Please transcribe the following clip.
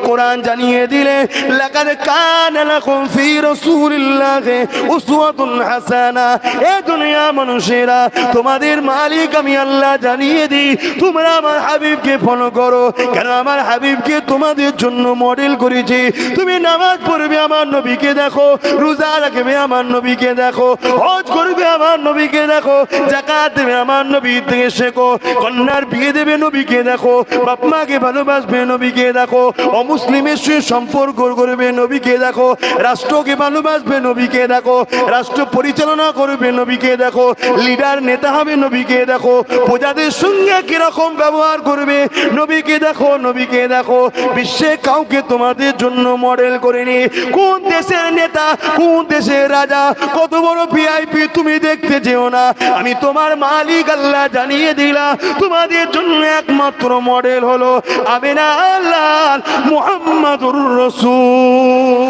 কোরআন জানিয়ে দিলে লাকাদ কানা লাকুম ফি রাসূলিল্লাহি উসওয়াতুন হাসানা। এ দুনিয়া মানুষেরা, তোমাদের মালিক আমি আল্লাহ জানিয়ে দিই, তোমরা আমার হাবিবকে ফলো করো। কেন? আমার হাবিবকে তোমাদের জন্য মডেল করেছি। তুমি নামাজ পড়বে, আমার নবীকে দেখো। রোজা রাখবে, আমার নবীকে দেখো। হজ করবে, আমার নবীকে দেখো। যাকাত দেবে, আমার নবীর থেকে শেখো। কন্যার বিয়ে দেবে, নবীকে দেখো। বাপ মাকে ভালোবাসবে, নবীকে দেখো। অমুসলিমের সঙ্গে সম্পর্ক করবে, নবীকে দেখো। রাষ্ট্রকে ভালোবাসবে, নবীকে দেখো। রাষ্ট্র পরিচালনা করবে, নবীকে দেখো। লিডার নেতা হবে, নবীকে দেখো। প্রজাদের সঙ্গে কিরকম ব্যবহার করবে, নবীকে দেখো, নবীকে দেখো। বিশ্বে কাউকে তোমাদের জন্য মডেল করেনি। কোন দেশের নেতা, কোন দেশের রাজা, কত বড় ভিআইপি তুমি দেখতে যেও না। আমি তোমার মালিক আল্লাহ জানিয়ে দিলাম, তোমাদের জন্য একমাত্র মডেল হলো আমিনা আল্লাহ মুহাম্মাদুর রাসূল।